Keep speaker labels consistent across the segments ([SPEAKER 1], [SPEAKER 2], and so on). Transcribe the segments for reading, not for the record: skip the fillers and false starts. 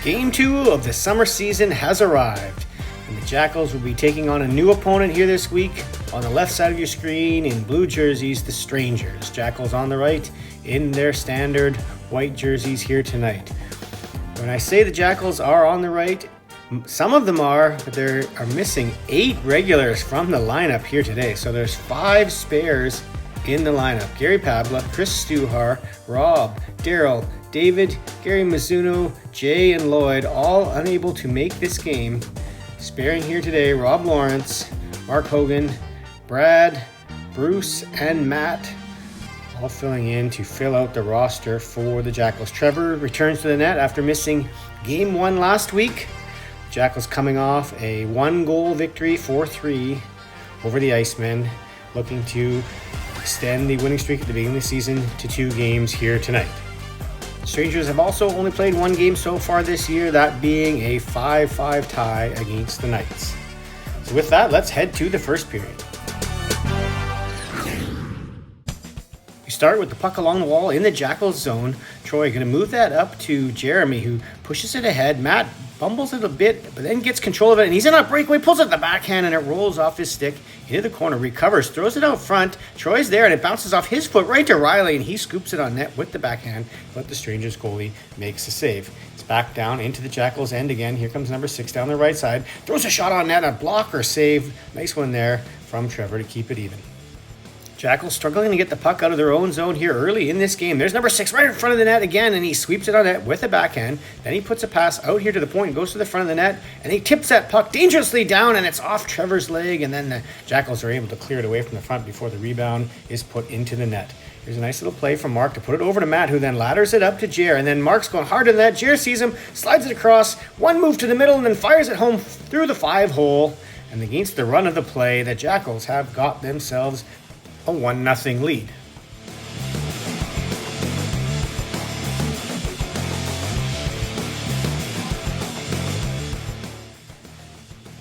[SPEAKER 1] Game 2 of the summer season has arrived, and the Jackals will be taking on a new opponent here this week. On the left side of your screen, in blue jerseys, the Strangers. Jackals on the right, in their standard white jerseys here tonight. When I say the Jackals are on the right, some of them are, but they are missing 8 regulars from the lineup here today. So there's 5 spares in the lineup. Gary Pabla, Chris Stuhar, Rob, Daryl, David, Gary Mizuno, Jay, and Lloyd, all unable to make this game. Sparing here today, Rob Lawrence, Mark Hogan, Brad, Bruce, and Matt, all filling in to fill out the roster for the Jackals. Trevor returns to the net after missing Game 1 last week. Jackals coming off a 1-goal victory, 4-3 over the Icemen, looking to extend the winning streak at the beginning of the season to 2 games here tonight. Strangers have also only played 1 game so far this year, that being a 5-5 tie against the Knights. So with that, let's head to the first period. We start with the puck along the wall in the Jackals zone. Troy going to move that up to Jeremy, who pushes it ahead. Matt bumbles it a bit, but then gets control of it, and he's in a breakaway, pulls it the backhand, and it rolls off his stick into the corner, recovers, throws it out front. Troy's there, and it bounces off his foot right to Riley, and he scoops it on net with the backhand, but the Strangers goalie makes a save. It's back down into the Jackals end again. Here comes number 6 down the right side, throws a shot on net, a blocker save. Nice one there from Trevor to keep it even. Jackals struggling to get the puck out of their own zone here early in this game. There's number 6 right in front of the net again, and he sweeps it on net with a backhand. Then he puts a pass out here to the point and goes to the front of the net, and he tips that puck dangerously down, and it's off Trevor's leg, and then the Jackals are able to clear it away from the front before the rebound is put into the net. Here's a nice little play from Mark to put it over to Matt, who then ladders it up to Jer, and then Mark's going hard to the net. Jer sees him, slides it across, one move to the middle, and then fires it home through the 5-hole. And against the run of the play, the Jackals have got themselves a 1-0 lead.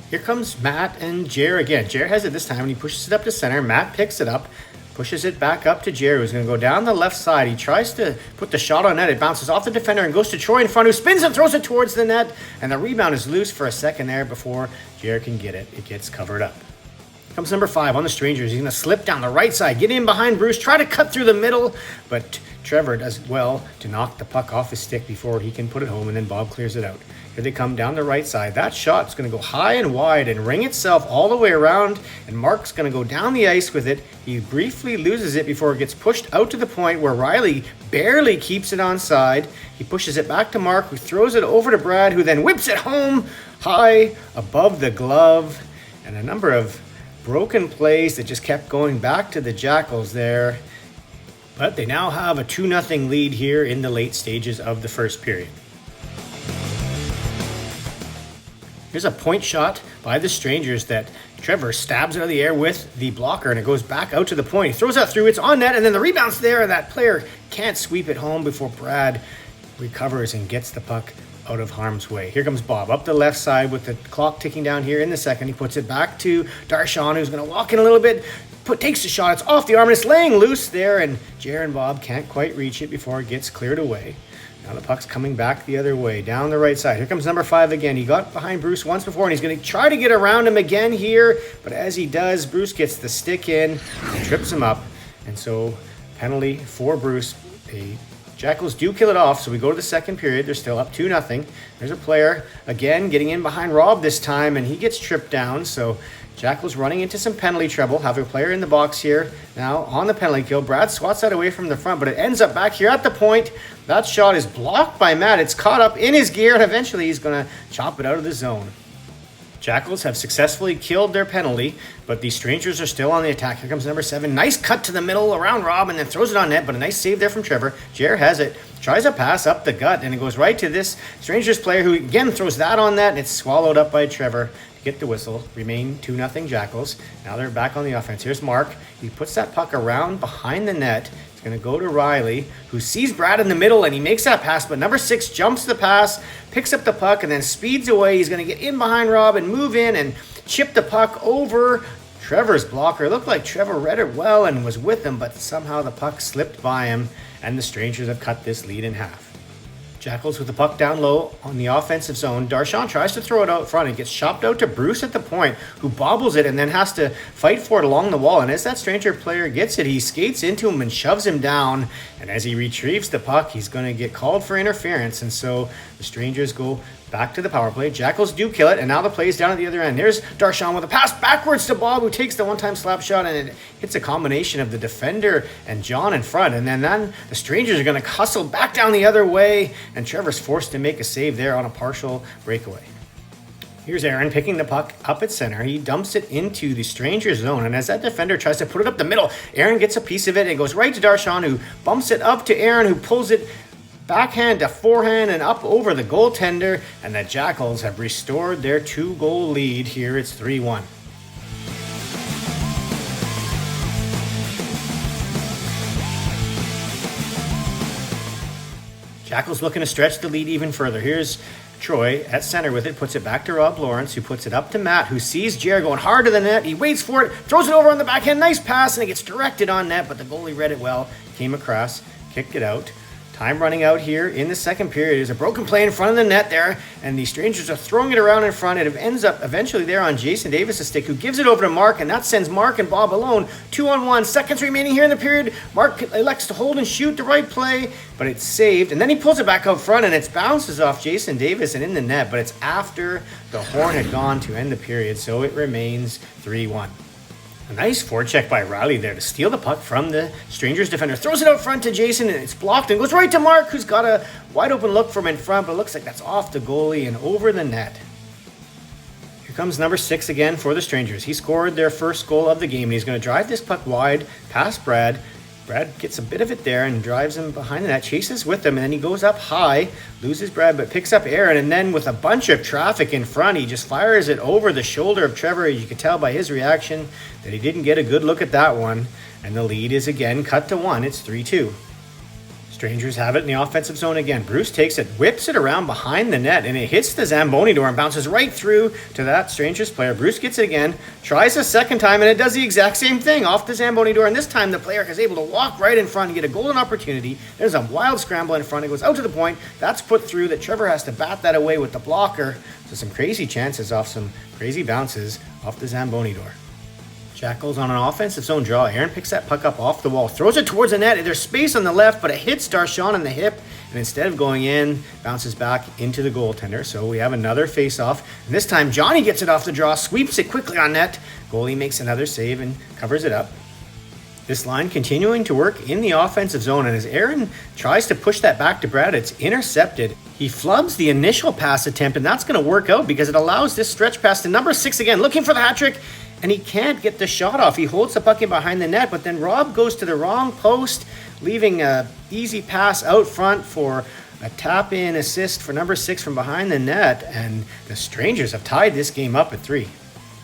[SPEAKER 1] Here comes Matt and Jer again. Jer has it this time, and he pushes it up to center. Matt picks it up, pushes it back up to Jer, who's going to go down the left side. He tries to put the shot on net. It bounces off the defender and goes to Troy in front, who spins and throws it towards the net. And the rebound is loose for a second there before Jer can get it. It gets covered up. Comes number 5 on the Strangers. He's going to slip down the right side, get in behind Bruce, try to cut through the middle, but Trevor does well to knock the puck off his stick before he can put it home, and then Bob clears it out. Here they come down the right side. That shot's going to go high and wide and ring itself all the way around, and Mark's going to go down the ice with it. He briefly loses it before it gets pushed out to the point where Riley barely keeps it onside. He pushes it back to Mark, who throws it over to Brad, who then whips it home high above the glove, and a number of broken plays that just kept going back to the Jackals there. But they now have a 2-0 lead here in the late stages of the first period. Here's a point shot by the Strangers that Trevor stabs out of the air with the blocker, and it goes back out to the point. He throws that through, it's on net, and then the rebound's there, and that player can't sweep it home before Brad recovers and gets the puck out of harm's way. Here comes Bob up the left side with the clock ticking down here in the second. He puts it back to Darshan, who's going to walk in a little bit, takes the shot. It's off the arm, and it's laying loose there, and Jer and Bob can't quite reach it before it gets cleared away. Now the puck's coming back the other way, down the right side. Here comes number 5 again. He got behind Bruce once before, and he's going to try to get around him again here, but as he does, Bruce gets the stick in and trips him up, and so penalty for Bruce. The Jackals do kill it off, so we go to the second period. They're still up 2-0. There's a player, again, getting in behind Rob this time, and he gets tripped down, so Jackals running into some penalty trouble. Have a player in the box here now on the penalty kill. Brad swats that away from the front, but it ends up back here at the point. That shot is blocked by Matt. It's caught up in his gear, and eventually he's going to chop it out of the zone. Jackals have successfully killed their penalty, but the Strangers are still on the attack. Here comes number 7. Nice cut to the middle around Rob, and then throws it on net, but a nice save there from Trevor. Jer has it, tries a pass up the gut, and it goes right to this Strangers player, who again throws that on net, and it's swallowed up by Trevor to get the whistle. Remain 2-0 Jackals. Now they're back on the offense. Here's Mark. He puts that puck around behind the net. It's going to go to Riley, who sees Brad in the middle, and he makes that pass, but number 6 jumps the pass, picks up the puck, and then speeds away. He's going to get in behind Rob and move in and chip the puck over Trevor's blocker. It looked like Trevor read it well and was with him, but somehow the puck slipped by him, and the Strangers have cut this lead in half. Jackals with the puck down low on the offensive zone. Darshan tries to throw it out front and gets chopped out to Bruce at the point, who bobbles it and then has to fight for it along the wall. And as that stranger player gets it, he skates into him and shoves him down. And as he retrieves the puck, he's going to get called for interference. And so the Strangers go back to the power play. Jackals do kill it, and now the play is down at the other end. There's Darshan with a pass backwards to Bob, who takes the one-time slap shot, and it hits a combination of the defender and John in front. And then the Strangers are going to hustle back down the other way, and Trevor's forced to make a save there on a partial breakaway. Here's Aaron picking the puck up at center. He dumps it into the Stranger zone, and as that defender tries to put it up the middle, Aaron gets a piece of it, and it goes right to Darshan, who bumps it up to Aaron, who pulls it backhand to forehand and up over the goaltender, and the Jackals have restored their 2-goal lead. Here it's 3-1. Jackals looking to stretch the lead even further. Here's Troy at center with it, puts it back to Rob Lawrence, who puts it up to Matt, who sees Jared going hard to the net. He waits for it, throws it over on the backhand, nice pass, and it gets directed on net, but the goalie read it well, came across, kicked it out. Time running out here in the second period. There's a broken play in front of the net there, and the Strangers are throwing it around in front. It ends up eventually there on Jason Davis' stick, who gives it over to Mark, and that sends Mark and Bob alone. 2-on-1, seconds remaining here in the period. Mark elects to hold and shoot the right play, but it's saved, and then he pulls it back out front, and it bounces off Jason Davis and in the net, but it's after the horn had gone to end the period, so it remains 3-1. A nice forecheck by Riley there to steal the puck from the Strangers defender. Throws it out front to Jason, and it's blocked and goes right to Mark, who's got a wide open look from in front, but it looks like that's off the goalie and over the net. Here comes number 6 again for the Strangers. He scored their first goal of the game, and he's going to drive this puck wide past Brad. Brad gets a bit of it there and drives him behind the net, chases with him, and then he goes up high, loses Brad, but picks up Aaron, and then with a bunch of traffic in front, he just fires it over the shoulder of Trevor. You can tell by his reaction that he didn't get a good look at that one, and the lead is again cut to 1. It's 3-2. Strangers have it in the offensive zone again. Bruce takes it, whips it around behind the net, and it hits the Zamboni door and bounces right through to that Strangers player. Bruce gets it again, tries a second time, and it does the exact same thing off the Zamboni door, and this time the player is able to walk right in front and get a golden opportunity. There's a wild scramble in front. It goes out to the point. That's put through that Trevor has to bat that away with the blocker. So some crazy chances off some crazy bounces off the Zamboni door. Jackals on an offensive zone draw. Aaron picks that puck up off the wall, throws it towards the net. There's space on the left, but it hits Darshan in the hip, and instead of going in, bounces back into the goaltender. So we have another face-off, and this time Johnny gets it off the draw, sweeps it quickly on net. Goalie makes another save and covers it up. This line continuing to work in the offensive zone, and as Aaron tries to push that back to Brad, it's intercepted. He flubs the initial pass attempt, and that's going to work out because it allows this stretch pass to number 6 again, looking for the hat trick, and he can't get the shot off. He holds the puck in behind the net, but then Rob goes to the wrong post, leaving a easy pass out front for a tap-in assist for number 6 from behind the net, and the Strangers have tied this game up at 3.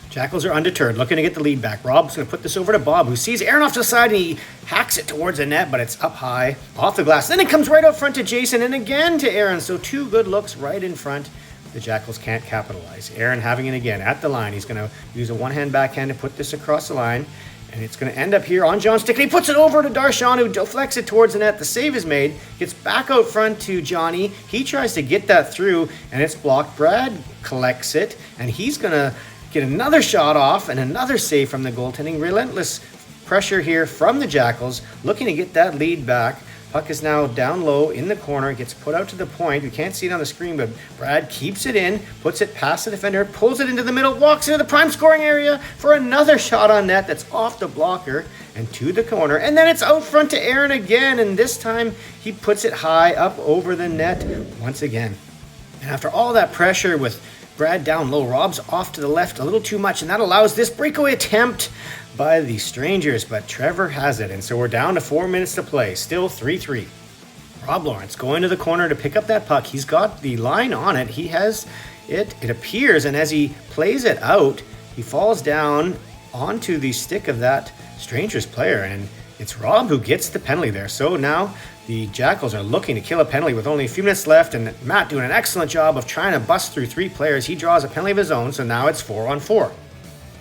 [SPEAKER 1] Jackals are undeterred, looking to get the lead back. Rob's going to put this over to Bob, who sees Aaron off to the side, and he hacks it towards the net, but it's up high, off the glass. Then it comes right out front to Jason, and again to Aaron, so 2 good looks right in front. The Jackals can't capitalize. Aaron having it again at the line. He's going to use a one-hand backhand to put this across the line, and it's going to end up here on John's stick. And he puts it over to Darshan, who deflects it towards the net. The save is made. Gets back out front to Johnny. He tries to get that through, and it's blocked. Brad collects it, and he's going to get another shot off and another save from the goaltending. Relentless pressure here from the Jackals, looking to get that lead back. Puck is now down low in the corner. It gets put out to the point. We can't see it on the screen, but Brad keeps it in, puts it past the defender, pulls it into the middle, walks into the prime scoring area for another shot on net that's off the blocker and to the corner. And then it's out front to Aaron again, and this time he puts it high up over the net once again. And after all that pressure with Brad down low, Rob's off to the left a little too much, and that allows this breakaway attempt by the Strangers, but Trevor has it, and so we're down to 4 minutes to play, still 3-3. Rob Lawrence going to the corner to pick up that puck. He's got the line on it. He has it appears, and as he plays it out, he falls down onto the stick of that Strangers player, and it's Rob who gets the penalty there. So now the Jackals are looking to kill a penalty with only a few minutes left, and Matt doing an excellent job of trying to bust through 3 players. He draws a penalty of his own, so now it's 4-on-4.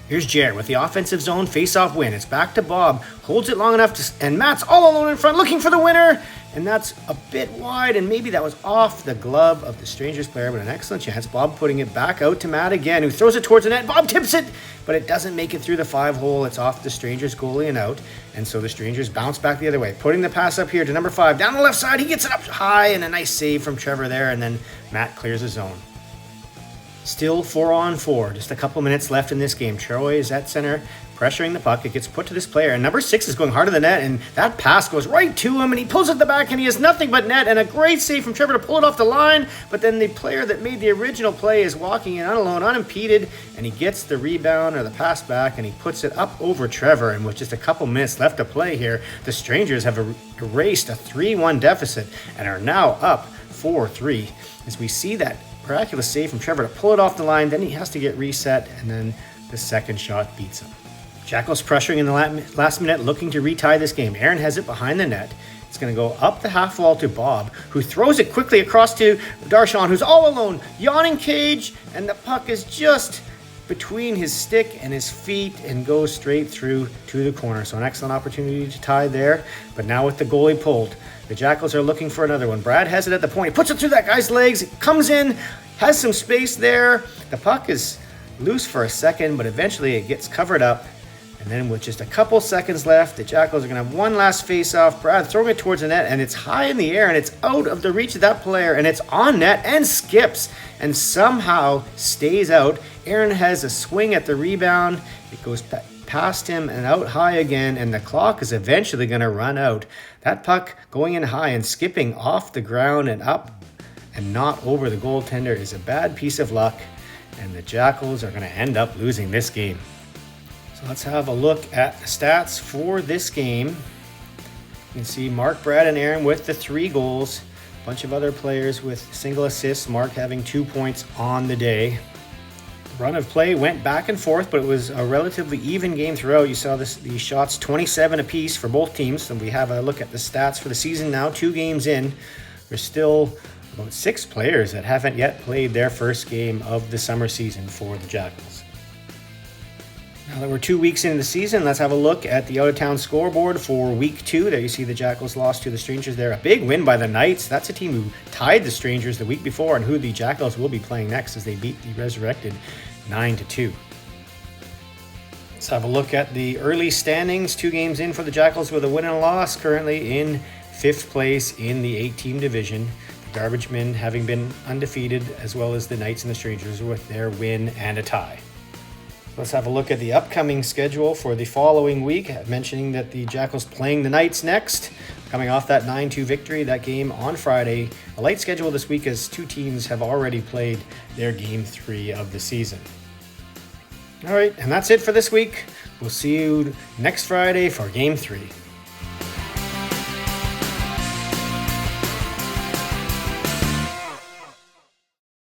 [SPEAKER 1] Here's Jared with the offensive zone face-off win. It's back to Bob, holds it long enough, and Matt's all alone in front looking for the winner, and that's a bit wide, and maybe that was off the glove of the Strangers player, but an excellent chance. Bob putting it back out to Matt again, who throws it towards the net. Bob tips it, but it doesn't make it through the 5-hole. It's off the Strangers goalie and out, and so the Strangers bounce back the other way. Putting the pass up here to number 5, down the left side. He gets it up high, and a nice save from Trevor there, and then Matt clears the zone. Still 4-on-4, just a couple minutes left in this game. Troy is at center, pressuring the puck. It gets put to this player, and number 6 is going hard to the net, and that pass goes right to him, and he pulls it the back, and he has nothing but net, and a great save from Trevor to pull it off the line, but then the player that made the original play is walking in alone, unimpeded, and he gets the rebound or the pass back, and he puts it up over Trevor, and with just a couple minutes left to play here, the Strangers have erased a 3-1 deficit and are now up 4-3, as we see that miraculous save from Trevor to pull it off the line. Then he has to get reset, and then the second shot beats him. Jackals pressuring in the last minute, looking to retie this game. Aaron has it behind the net. It's going to go up the half wall to Bob, who throws it quickly across to Darshan, who's all alone, yawning cage, and the puck is just between his stick and his feet and goes straight through to the corner. So an excellent opportunity to tie there, but now with the goalie pulled, the Jackals are looking for another one. Brad has it at the point. He puts it through that guy's legs. It comes in, has some space there. The puck is loose for a second, but eventually it gets covered up. And then with just a couple seconds left, the Jackals are going to have one last face-off. Brad throwing it towards the net, and it's high in the air, and it's out of the reach of that player, and it's on net and skips and somehow stays out. Aaron has a swing at the rebound. It goes past him and out high again, and the clock is eventually going to run out. That puck going in high and skipping off the ground and up and not over the goaltender is a bad piece of luck, and the Jackals are going to end up losing this game. So let's have a look at the stats for this game. You can see Mark, Brad, and Aaron with the 3 goals. A bunch of other players with single assists, Mark having 2 points on the day. Run of play went back and forth, but it was a relatively even game throughout. You saw these shots 27 apiece for both teams. And we have a look at the stats for the season now, 2 games in. There's still about 6 players that haven't yet played their first game of the summer season for the Jackals. Now that we're 2 weeks into the season, let's have a look at the out-of-town scoreboard for week 2. There you see the Jackals lost to the Strangers there. A big win by the Knights. That's a team who tied the Strangers the week before, and who the Jackals will be playing next as they beat the Resurrected 9-2. Let's have a look at the early standings. 2 games in for the Jackals with a win and a loss. Currently in 5th place in the 8-team division. The Garbage Men having been undefeated, as well as the Knights and the Strangers with their win and a tie. Let's have a look at the upcoming schedule for the following week. Mentioning that the Jackals playing the Knights next, coming off that 9-2 victory, that game on Friday. A light schedule this week as 2 teams have already played their Game 3 of the season. All right, and that's it for this week. We'll see you next Friday for Game 3.